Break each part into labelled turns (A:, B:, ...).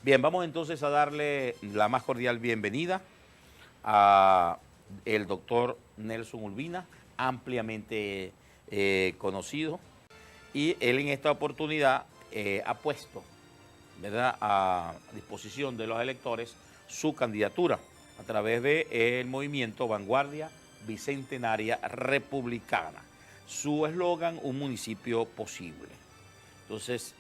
A: Bien, vamos entonces a darle la más cordial bienvenida a el doctor Nelson Urbina, ampliamente conocido, y él en esta oportunidad ha puesto, ¿verdad?, a disposición de los electores su candidatura a través del movimiento Vanguardia Bicentenaria Republicana. Su eslogan, un municipio posible. Entonces,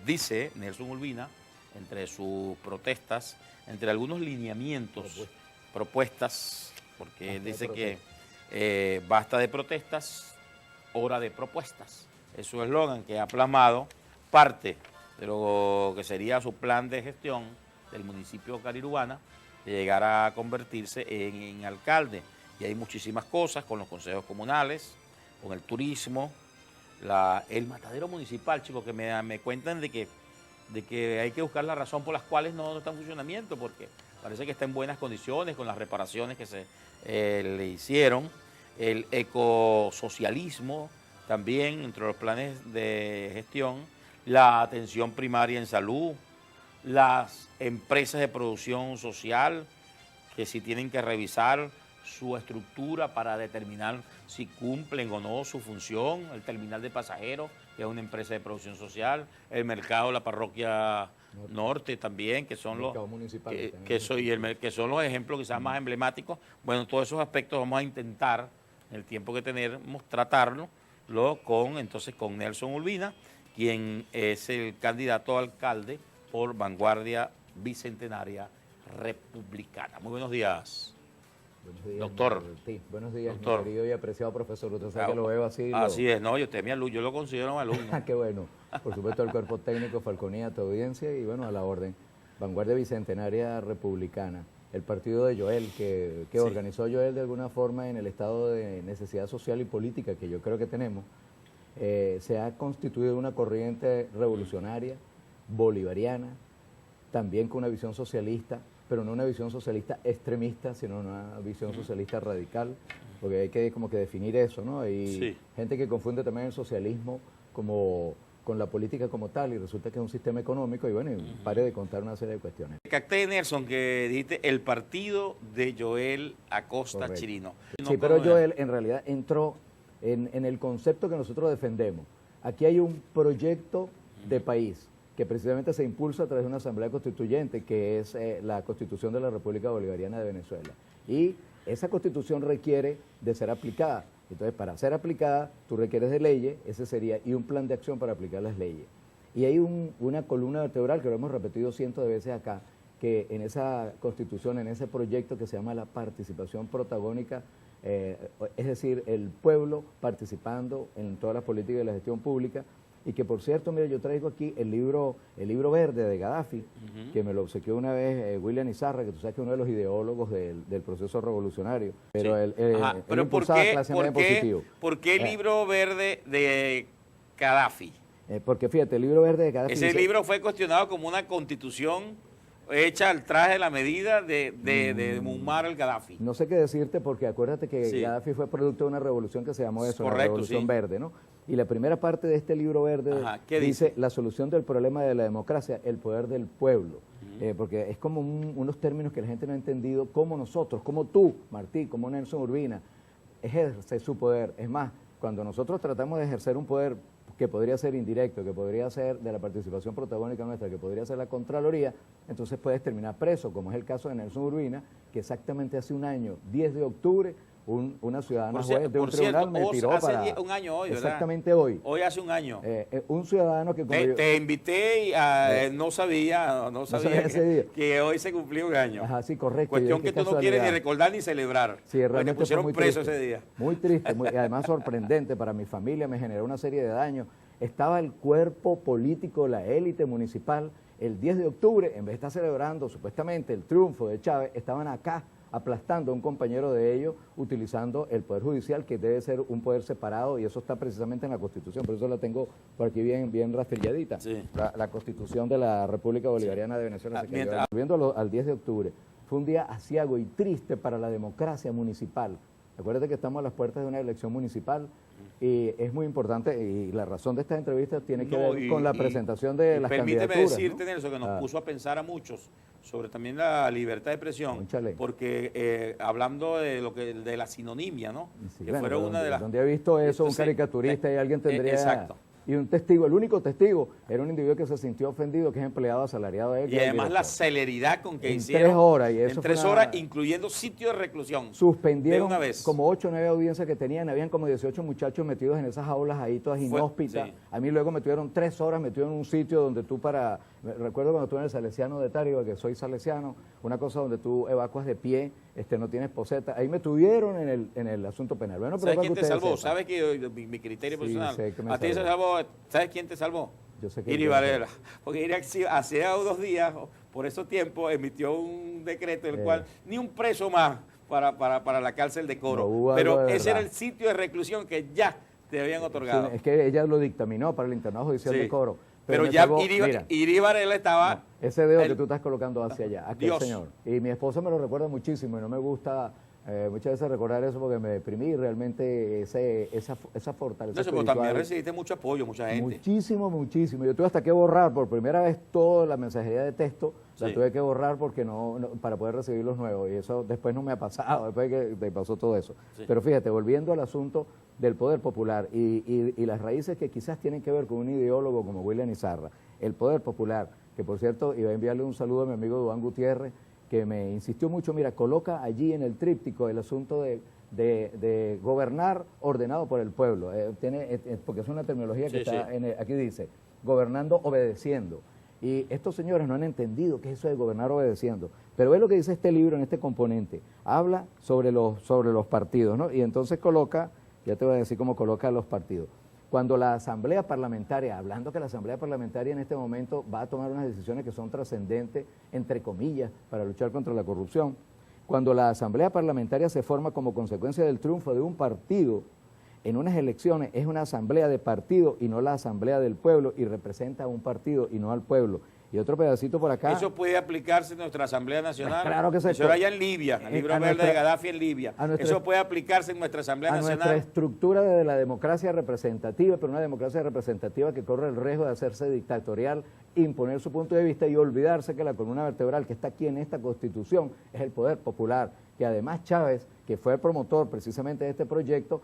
A: dice Nelson Urbina, entre sus protestas, entre algunos lineamientos, propuestas, porque dice que basta de protestas, hora de propuestas. Es su eslogan que ha plasmado parte de lo que sería su plan de gestión del municipio Carirubana, de llegar a convertirse en alcalde. Y hay muchísimas cosas con los consejos comunales, con el turismo, el matadero municipal, chicos, que me cuentan de que hay que buscar la razón por las cuales no está en funcionamiento, porque parece que está en buenas condiciones con las reparaciones que se le hicieron. El ecosocialismo también, entre los planes de gestión, la atención primaria en salud, las empresas de producción social, que si tienen que revisar su estructura para determinar si cumplen o no su función, el terminal de pasajeros, que es una empresa de producción social, el mercado, la parroquia norte también, que son que son los ejemplos quizás más emblemáticos. Bueno, todos esos aspectos vamos a intentar, en el tiempo que tenemos, tratarlo con Nelson Urbina, quien es el candidato a alcalde por Vanguardia Bicentenaria Republicana. Muy buenos días.
B: Buenos días,
A: doctor.
B: Buenos días,
A: doctor.
B: Mi querido y apreciado profesor. Usted sabe que lo veo así.
A: Así es, no, yo lo considero mi alumno.
B: Qué bueno. Por supuesto, el cuerpo técnico, Falconía, tu audiencia y bueno, a la orden. Vanguardia Bicentenaria Republicana. El partido de Joel, que sí, organizó Joel de alguna forma en el estado de necesidad social y política que yo creo que tenemos, se ha constituido una corriente revolucionaria, bolivariana, también con una visión socialista, pero no una visión socialista extremista, sino una visión socialista radical, porque hay que como que definir eso, ¿no? Hay sí, gente que confunde también el socialismo con la política como tal, y resulta que es un sistema económico, y bueno, pare de contar una serie de cuestiones.
A: Capté, Nelson, que dijiste el partido de Joel Acosta. Correcto. Chirino.
B: Sí, pero Joel en realidad entró en el concepto que nosotros defendemos. Aquí hay un proyecto de país que precisamente se impulsa a través de una asamblea constituyente, que es la Constitución de la República Bolivariana de Venezuela. Y esa Constitución requiere de ser aplicada. Entonces, para ser aplicada, tú requieres de leyes, ese sería, y un plan de acción para aplicar las leyes. Y hay una columna vertebral, que lo hemos repetido cientos de veces acá, que en esa Constitución, en ese proyecto que se llama la participación protagónica, es decir, el pueblo participando en todas las políticas de la gestión pública. Y que, por cierto, mire, yo traigo aquí el libro verde de Gaddafi, que me lo obsequió una vez William Izarra, que tú sabes que es uno de los ideólogos del proceso revolucionario. Pero
A: sí,
B: pero
A: ¿por qué el libro verde de Gaddafi?
B: Porque fíjate, el libro verde de Gaddafi...
A: Ese libro fue cuestionado como una constitución hecha al traje de la medida de Muammar al-Gaddafi.
B: No sé qué decirte, porque acuérdate que sí, Gaddafi fue producto de una revolución que se llamó eso, correcto, la Revolución sí, Verde, ¿no? Y la primera parte de este libro verde dice la solución del problema de la democracia, el poder del pueblo. Porque es como unos términos que la gente no ha entendido, como nosotros, como tú, Martí, como Nelson Urbina, ejerce su poder. Es más, cuando nosotros tratamos de ejercer un poder que podría ser indirecto, que podría ser de la participación protagónica nuestra, que podría ser la Contraloría, entonces puedes terminar preso, como es el caso de Nelson Urbina, que exactamente hace un año, 10 de octubre, una ciudadana juez de un tribunal me tiró para...
A: un año hoy, ¿verdad?
B: Exactamente hoy.
A: Hoy hace un año.
B: Un ciudadano que...
A: Te invité y no sabía que hoy se cumplió un año.
B: Ajá, sí, correcto.
A: Cuestión que tú no quieres ni recordar ni celebrar.
B: Sí, realmente
A: te pusieron preso ese día.
B: Muy triste, y además sorprendente para mi familia, me generó una serie de daños. Estaba el cuerpo político, la élite municipal, el 10 de octubre, en vez de estar celebrando supuestamente el triunfo de Chávez, estaban acá aplastando a un compañero de ellos, utilizando el Poder Judicial, que debe ser un poder separado, y eso está precisamente en la Constitución, por eso la tengo por aquí bien rastrilladita, sí, la Constitución de la República Bolivariana de Venezuela. Volviendo al 10 de octubre, fue un día aciago y triste para la democracia municipal. Acuérdate que estamos a las puertas de una elección municipal, Y es muy importante, y la razón de esta entrevista tiene que ver con la presentación de las
A: permíteme
B: candidaturas.
A: decirte,
B: ¿no?
A: Nelson, que nos puso a pensar a muchos sobre también la libertad de expresión,
B: Cónchale.
A: porque hablando de lo que de la sinonimia, ¿no?
B: Sí,
A: que
B: bueno,
A: fueron una de las...
B: donde ha visto eso un
A: Entonces,
B: caricaturista y alguien tendría...
A: exacto.
B: Y un testigo, el único testigo, era un individuo que se sintió ofendido, que es empleado asalariado de él.
A: Y además la celeridad con que
B: en
A: hicieron.
B: 3 horas. Y eso
A: en
B: fue
A: 3
B: una-
A: horas, incluyendo sitio de reclusión.
B: Suspendieron
A: de una vez.
B: como 8 o 9 audiencias que tenían, habían como 18 muchachos metidos en esas jaulas ahí, todas inhóspitas.
A: Sí.
B: A mí luego me tuvieron 3 horas metido en un sitio donde tú recuerdo cuando estuve en el Salesiano de Táriba, que soy salesiano, una cosa donde tú evacuas de pie, no tienes poseta. Ahí me tuvieron en el asunto penal. Bueno, pero
A: ¿Sabes quién te salvó?
B: sepan.
A: ¿Sabes que mi criterio
B: Sí,
A: personal?
B: sé que me
A: A ti te
B: salvó.
A: salvó. ¿Sabes quién te salvó?
B: Yo sé que
A: Iri
B: yo-
A: Varela. Porque Iri hace 2 días, por esos tiempos, emitió un decreto en el cual ni un preso más para la cárcel de Coro.
B: No hubo
A: Pero
B: algo de
A: ese era
B: verdad.
A: el sitio de reclusión que ya te habían otorgado.
B: Sí, es que ella lo dictaminó para el internado judicial
A: Sí.
B: de Coro.
A: Pero
B: me
A: ya
B: salvó- mira,
A: Iri Varela estaba...
B: ese dedo
A: el-
B: que tú estás colocando hacia allá, aquel
A: Dios.
B: señor. Y mi esposa me lo recuerda muchísimo y no me gusta muchas veces recordar eso porque me deprimí realmente esa fortaleza
A: No sé, pero también
B: espiritual.
A: recibiste mucho apoyo, mucha gente.
B: Muchísimo, muchísimo. Yo tuve hasta que borrar por primera vez toda la mensajería de texto, la
A: Sí.
B: tuve que borrar porque para poder recibir los nuevos. Y eso después no me ha pasado, después de que me pasó todo eso.
A: Sí.
B: Pero fíjate, volviendo al asunto del poder popular y las raíces que quizás tienen que ver con un ideólogo como William Izarra, el poder popular, que por cierto, iba a enviarle un saludo a mi amigo Duan Gutiérrez, que me insistió mucho, mira, coloca allí en el tríptico el asunto de gobernar ordenado por el pueblo, porque es una terminología que
A: Sí,
B: está
A: sí.
B: aquí dice, gobernando obedeciendo. Y estos señores no han entendido qué es eso de gobernar obedeciendo. Pero ve lo que dice este libro en este componente. Habla sobre los partidos, ¿no? Y entonces coloca, ya te voy a decir cómo coloca los partidos. Cuando la Asamblea Parlamentaria, hablando que la Asamblea Parlamentaria en este momento va a tomar unas decisiones que son trascendentes, entre comillas, para luchar contra la corrupción, cuando la Asamblea Parlamentaria se forma como consecuencia del triunfo de un partido en unas elecciones, es una asamblea de partido y no la asamblea del pueblo, y representa a un partido y no al pueblo. Y otro pedacito por acá.
A: Eso puede aplicarse en nuestra Asamblea Nacional.
B: Pues claro que sí.
A: Eso era allá en Libia, el libro
B: A
A: verde
B: nuestra-
A: de Gaddafi en Libia.
B: a nuestra-
A: Eso puede aplicarse en nuestra Asamblea
B: a nuestra
A: Nacional.
B: estructura de la democracia representativa, pero una democracia representativa que corre el riesgo de hacerse dictatorial, imponer su punto de vista y olvidarse que la columna vertebral que está aquí en esta Constitución es el poder popular, que además Chávez, que fue el promotor precisamente de este proyecto,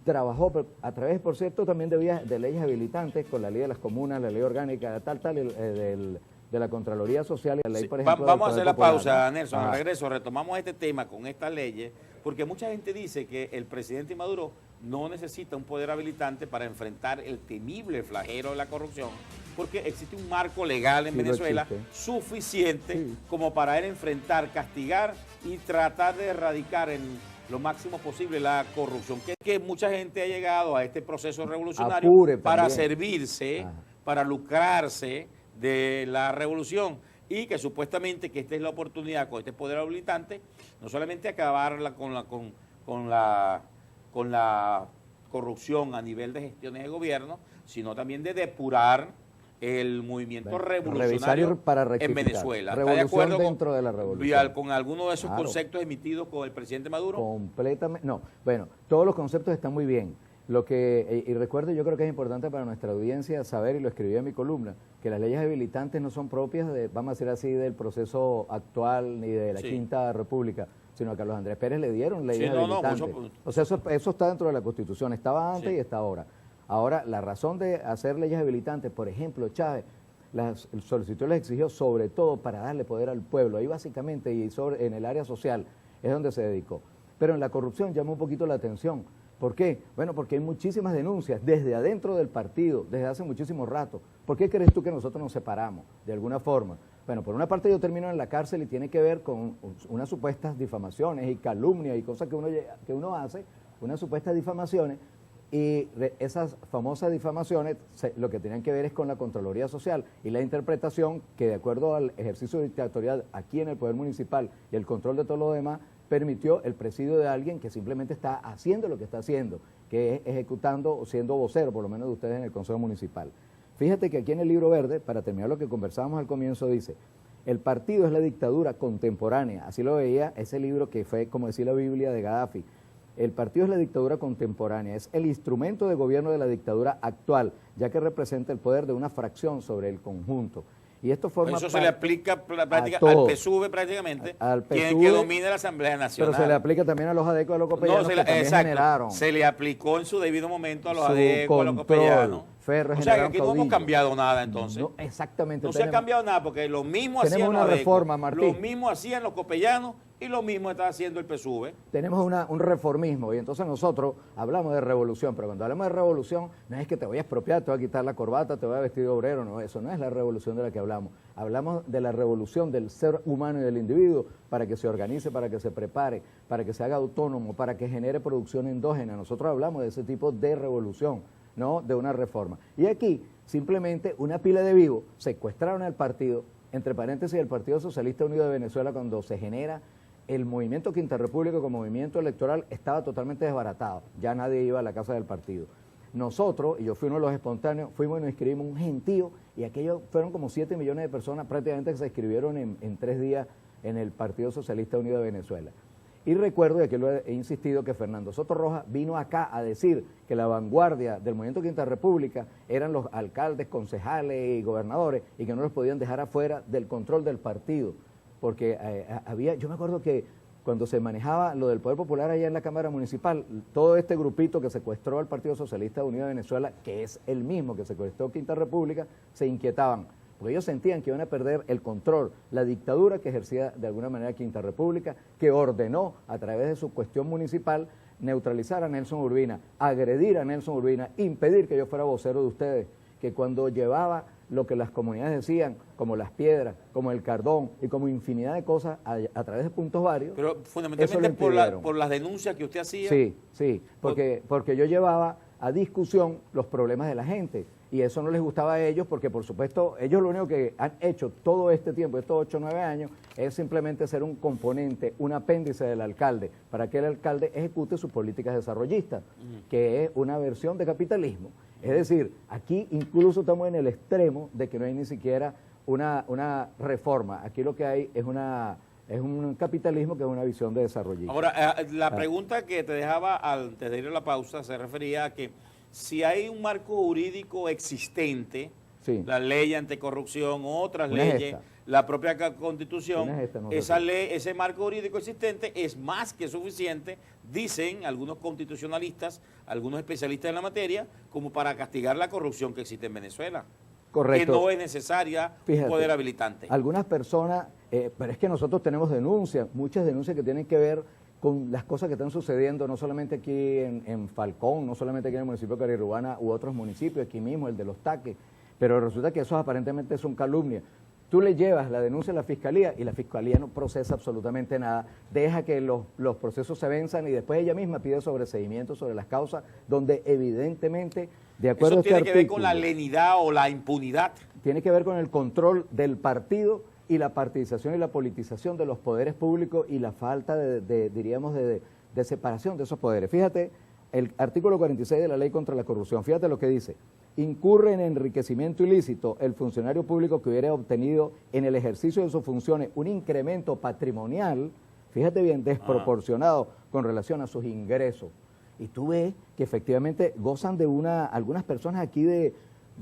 B: trabajó a través, por cierto, también de leyes habilitantes, con la ley de las comunas, la ley orgánica, de la Contraloría Social y la ley,
A: Sí,
B: por ejemplo...
A: vamos a
B: del
A: hacer la
B: Poder
A: pausa,
B: Popular, ¿no?
A: Nelson.
B: Ajá.
A: Al regreso retomamos este tema con estas leyes, porque mucha gente dice que el presidente Maduro no necesita un poder habilitante para enfrentar el temible flagelo de la corrupción, porque existe un marco legal en
B: Sí, lo
A: Venezuela
B: existe.
A: suficiente
B: Sí.
A: como para él enfrentar, castigar y tratar de erradicar en lo máximo posible la corrupción. Que mucha gente ha llegado a este proceso revolucionario
B: Apure
A: para
B: también.
A: servirse,
B: Ajá.
A: para lucrarse de la revolución, y que supuestamente que esta es la oportunidad con este poder habilitante, no solamente acabar con la corrupción a nivel de gestiones de gobierno, sino también de depurar el movimiento revolucionario
B: revisar para
A: en
B: rectificar.
A: Venezuela. ¿Está de
B: Revolución
A: acuerdo
B: dentro de la revolución.
A: con alguno de esos
B: Claro.
A: conceptos emitidos con el presidente Maduro?
B: Completamente, no, bueno, todos los conceptos están muy bien. Lo que, y recuerdo, yo creo que es importante para nuestra audiencia saber, y lo escribí en mi columna, que las leyes habilitantes no son propias, vamos a decir así, del proceso actual ni de la
A: Sí.
B: Quinta República, sino que a los Andrés Pérez le dieron leyes
A: Sí, no,
B: habilitantes. O sea, eso está dentro de la Constitución, estaba antes
A: Sí.
B: y está ahora. Ahora, la razón de hacer leyes habilitantes, por ejemplo, Chávez, las solicitudes les exigió sobre todo para darle poder al pueblo, ahí básicamente, y en el área social es donde se dedicó. Pero en la corrupción llamó un poquito la atención. ¿Por qué? Bueno, porque hay muchísimas denuncias desde adentro del partido, desde hace muchísimo rato. ¿Por qué crees tú que nosotros nos separamos de alguna forma? Bueno, por una parte yo termino en la cárcel y tiene que ver con unas supuestas difamaciones y calumnias y cosas que uno hace, unas supuestas difamaciones, y esas famosas difamaciones lo que tenían que ver es con la Contraloría Social y la interpretación que, de acuerdo al ejercicio dictatorial aquí en el Poder Municipal y el control de todo lo demás, permitió el presidio de alguien que simplemente está haciendo lo que está haciendo, que es ejecutando o siendo vocero, por lo menos de ustedes en el Consejo Municipal. Fíjate que aquí en el Libro Verde, para terminar lo que conversábamos al comienzo, dice: el partido es la dictadura contemporánea. Así lo veía ese libro que fue, como decía la Biblia, de Gaddafi. el partido es la dictadura contemporánea, es el instrumento de gobierno de la dictadura actual, ya que representa el poder de una fracción sobre el conjunto. Y esto forma
A: eso se le aplica al PSUV prácticamente,
B: al PSUV,
A: quien que domina la Asamblea Nacional.
B: Pero se le aplica también a los adecos, a los copellanos, que también generaron.
A: Se le aplicó en su debido momento a los adecos, a los copellanos.
B: O
A: sea que aquí no hemos cambiado nada entonces.
B: No, exactamente.
A: No se ha cambiado nada porque lo mismo hacían los
B: reforma, Martín.
A: Lo mismo hacían los copellanos y lo mismo está haciendo el PSUV.
B: Tenemos un reformismo y entonces nosotros hablamos de revolución, pero cuando hablamos de revolución no es que te voy a expropiar, te voy a quitar la corbata, te voy a vestir de obrero, no, eso no es la revolución de la que hablamos. Hablamos de la revolución del ser humano y del individuo para que se organice, para que se prepare, para que se haga autónomo, para que genere producción endógena. Nosotros hablamos de ese tipo de revolución, no de una reforma. Y aquí simplemente una pila de vivos secuestraron al partido, entre paréntesis el Partido Socialista Unido de Venezuela, cuando se genera el movimiento Quinta República como movimiento electoral estaba totalmente desbaratado, ya nadie iba a la casa del partido. Nosotros, y yo fui uno de los espontáneos, fuimos y nos inscribimos un gentío y aquello fueron como 7 millones de personas prácticamente que se inscribieron en 3 días en el Partido Socialista Unido de Venezuela. Y recuerdo, y aquí lo he insistido, que Fernando Soto Rojas vino acá a decir que la vanguardia del movimiento Quinta República eran los alcaldes, concejales y gobernadores y que no los podían dejar afuera del control del partido. Porque yo me acuerdo que cuando se manejaba lo del Poder Popular allá en la Cámara Municipal, todo este grupito que secuestró al Partido Socialista Unido de Venezuela, que es el mismo que secuestró Quinta República, se inquietaban, porque ellos sentían que iban a perder el control, la dictadura que ejercía de alguna manera Quinta República, que ordenó a través de su cuestión municipal neutralizar a Nelson Urbina, agredir a Nelson Urbina, impedir que yo fuera vocero de ustedes, que cuando llevaba lo que las comunidades decían, como las piedras, como el cardón y como infinidad de cosas a través de puntos varios.
A: Pero fundamentalmente por las denuncias que usted hacía.
B: Sí, porque yo llevaba a discusión los problemas de la gente y eso no les gustaba a ellos porque por supuesto ellos lo único que han hecho todo este tiempo, estos 8 o 9 años, es simplemente ser un componente, un apéndice del alcalde, para que el alcalde ejecute sus políticas desarrollistas, que es una versión de capitalismo. Es decir, aquí incluso estamos en el extremo de que no hay ni siquiera una reforma. Aquí lo que hay es un capitalismo que es una visión de desarrollista.
A: Ahora, la pregunta que te dejaba antes de ir a la pausa se refería a que si hay un marco jurídico existente,
B: sí,
A: la ley anticorrupción, otras leyes, la propia Constitución, esa ley, ese marco jurídico existente es más que suficiente, dicen algunos constitucionalistas, algunos especialistas en la materia, como para castigar la corrupción que existe en Venezuela.
B: Correcto.
A: Que no es necesaria un poder habilitante.
B: Algunas personas, pero es que nosotros tenemos denuncias, muchas denuncias que tienen que ver con las cosas que están sucediendo, no solamente aquí en Falcón, no solamente aquí en el municipio de Carirruana u otros municipios, aquí mismo, el de Los Taques, pero resulta que esos aparentemente son calumnias. Tú le llevas la denuncia a la Fiscalía y la Fiscalía no procesa absolutamente nada, deja que los procesos se venzan y después ella misma pide sobreseimiento sobre las causas, donde evidentemente, de acuerdo a este artículo...
A: ¿Eso tiene que ver con la lenidad o la impunidad?
B: Tiene que ver con el control del partido y la partidización y la politización de los poderes públicos y la falta diríamos, de separación de esos poderes. Fíjate, el artículo 46 de la Ley contra la Corrupción, fíjate lo que dice: incurre en enriquecimiento ilícito el funcionario público que hubiera obtenido en el ejercicio de sus funciones un incremento patrimonial, fíjate bien, desproporcionado con relación a sus ingresos. Y tú ves que efectivamente gozan de algunas personas aquí de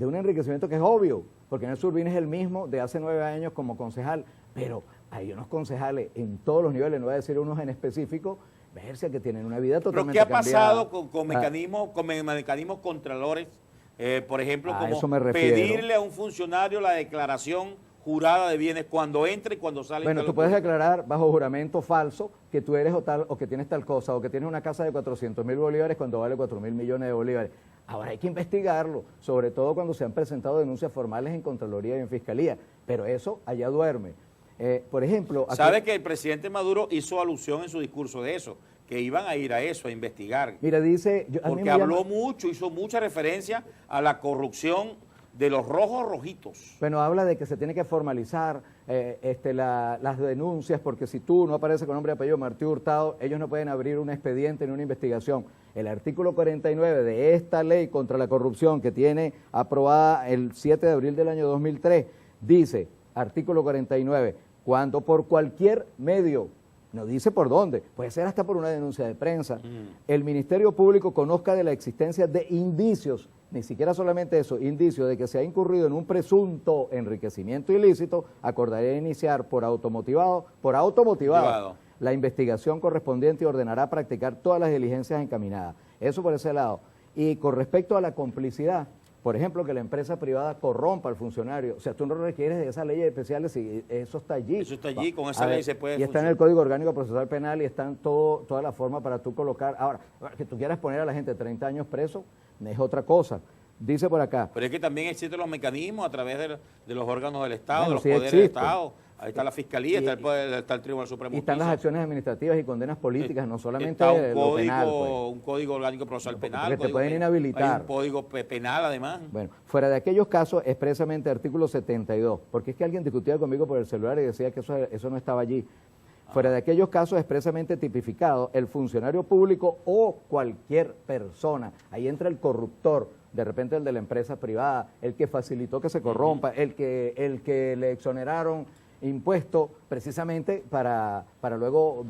B: un enriquecimiento que es obvio, porque Nelson Urbina es el mismo de hace 9 años como concejal, pero hay unos concejales en todos los niveles, no voy a decir unos en específico, verse que tienen una vida totalmente cambiada.
A: ¿Pero qué ha pasado con mecanismos contralores? Por ejemplo, como pedirle a un funcionario la declaración jurada de bienes cuando entra y cuando sale.
B: Bueno, tú puedes declarar bajo juramento falso que tú eres o que tienes tal cosa, o que tienes una casa de 400.000 bolívares cuando vale 4.000 millones de bolívares. Ahora hay que investigarlo, sobre todo cuando se han presentado denuncias formales en Contraloría y en Fiscalía, pero eso allá duerme. Por ejemplo...
A: ¿Sabe que el presidente Maduro hizo alusión en su discurso de eso? Que iban a ir a eso, a investigar.
B: Mira, dice...
A: Porque habló mucho, hizo mucha referencia a la corrupción de los rojos rojitos.
B: Bueno, habla de que se tiene que formalizar las denuncias, porque si tú no apareces con nombre y apellido Martí Hurtado, ellos no pueden abrir un expediente ni una investigación. El artículo 49 de esta ley contra la corrupción, que tiene aprobada el 7 de abril del año 2003, dice, artículo 49, cuando por cualquier medio No dice por dónde, puede ser hasta por una denuncia de prensa. El Ministerio Público conozca de la existencia de indicios, ni siquiera solamente eso, indicios de que se ha incurrido en un presunto enriquecimiento ilícito, acordará iniciar por automotivado la investigación correspondiente y ordenará practicar todas las diligencias encaminadas. Eso por ese lado. Y con respecto a la complicidad, por ejemplo, que la empresa privada corrompa al funcionario. O sea, tú no requieres de esas leyes especiales y eso está allí.
A: Eso está allí, con esa ley se puede
B: y está en el Código Orgánico Procesal Penal y está en toda la forma para tú colocar. Ahora, que tú quieras poner a la gente 30 años preso, es otra cosa. Dice por acá.
A: Pero es que también existen los mecanismos a través de los órganos del Estado,
B: Bueno,
A: de los
B: sí
A: poderes del Estado. Ahí está la Fiscalía, está el Tribunal Supremo.
B: Y están las acciones administrativas y condenas políticas, no solamente
A: está
B: lo penal. Pues.
A: Un código orgánico procesal penal.
B: Que te pueden inhabilitar.
A: Hay un código penal además.
B: Bueno, fuera de aquellos casos, expresamente artículo 72, porque es que alguien discutía conmigo por el celular y decía que eso no estaba allí. Fuera de aquellos casos expresamente tipificados, el funcionario público o cualquier persona, ahí entra el corruptor, de repente el de la empresa privada, el que facilitó que se corrompa, el que le exoneraron impuesto precisamente para luego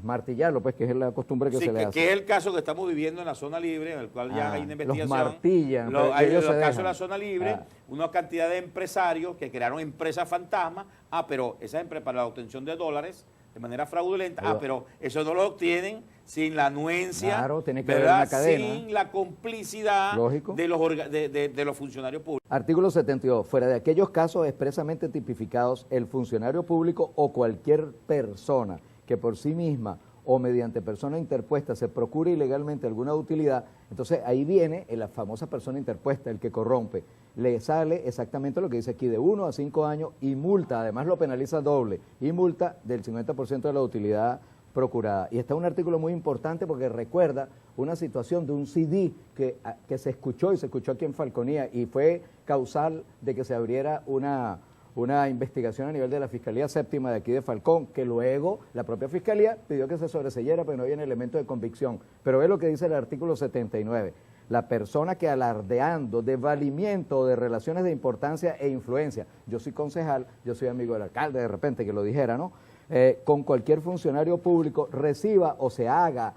B: martillarlo, pues que es la costumbre que se le hace.
A: Que es el caso que estamos viviendo en la zona libre, en el cual ya hay una investigación.
B: Los martillan.
A: Hay los casos de la zona libre, una cantidad de empresarios que crearon empresas fantasmas, pero esas empresas para la obtención de dólares de manera fraudulenta, pero eso no lo obtienen sin la anuencia,
B: claro, tiene que haber una cadena,
A: sin la complicidad de los funcionarios públicos.
B: Artículo 72. Fuera de aquellos casos expresamente tipificados, el funcionario público o cualquier persona que por sí misma o mediante persona interpuesta se procure ilegalmente alguna utilidad, entonces ahí viene la famosa persona interpuesta, el que corrompe. Le sale exactamente lo que dice aquí, de 1 a 5 años y multa, además lo penaliza doble, y multa del 50% de la utilidad procurada. Y está un artículo muy importante porque recuerda una situación de un CD que se escuchó y se escuchó aquí en Falconía y fue causal de que se abriera una investigación a nivel de la Fiscalía Séptima de aquí de Falcón, que luego la propia Fiscalía pidió que se sobreseyera, pero no había un elemento de convicción. Pero ve lo que dice el artículo 79. La persona que alardeando de valimiento o de relaciones de importancia e influencia, yo soy concejal, yo soy amigo del alcalde, de repente que lo dijera, ¿no? Con cualquier funcionario público reciba o se haga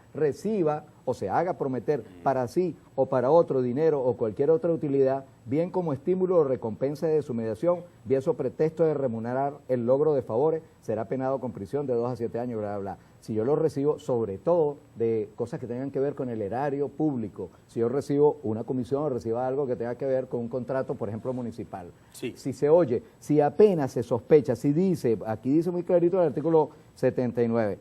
B: prometer para sí o para otro dinero o cualquier otra utilidad, bien como estímulo o recompensa de su mediación, bien so pretexto de remunerar el logro de favores, será penado con prisión de 2 a 7 años, bla, bla, bla. Si yo lo recibo, sobre todo de cosas que tengan que ver con el erario público, si yo recibo una comisión o reciba algo que tenga que ver con un contrato, por ejemplo, municipal.
A: Sí.
B: Si se oye, si apenas se sospecha, si dice, aquí dice muy clarito el artículo 79,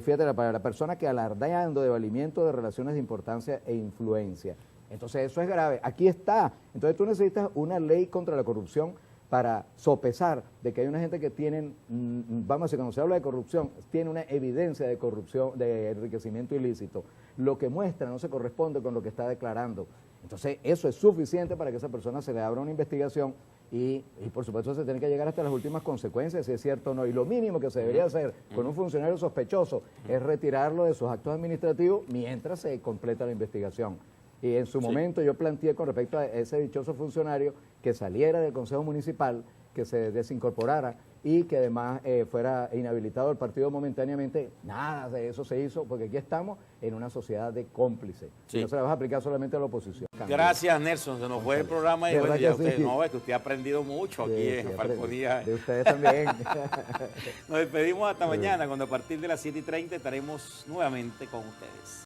B: fíjate, para la persona que alardeando de valimiento de relaciones de importancia e influencia. Entonces eso es grave. Aquí está. Entonces tú necesitas una ley contra la corrupción para sopesar de que hay una gente que tienen, vamos a decir, cuando se habla de corrupción, tiene una evidencia de corrupción, de enriquecimiento ilícito. Lo que muestra no se corresponde con lo que está declarando. Entonces eso es suficiente para que a esa persona se le abra una investigación y por supuesto se tiene que llegar hasta las últimas consecuencias, si es cierto o no. Y lo mínimo que se debería hacer con un funcionario sospechoso es retirarlo de sus actos administrativos mientras se completa la investigación. Y en su momento yo planteé con respecto a ese dichoso funcionario que saliera del Consejo Municipal, que se desincorporara y que además fuera inhabilitado el partido momentáneamente. Nada de eso se hizo porque aquí estamos en una sociedad de cómplices. Sí. Y no se la vas a aplicar solamente a la oposición.
A: Gracias, Nelson. Se nos fue el programa y bueno, ya usted, no, es que usted ha aprendido mucho aquí en Falconía.
B: De ustedes también.
A: Nos despedimos hasta mañana, cuando a partir de las 7:30 estaremos nuevamente con ustedes.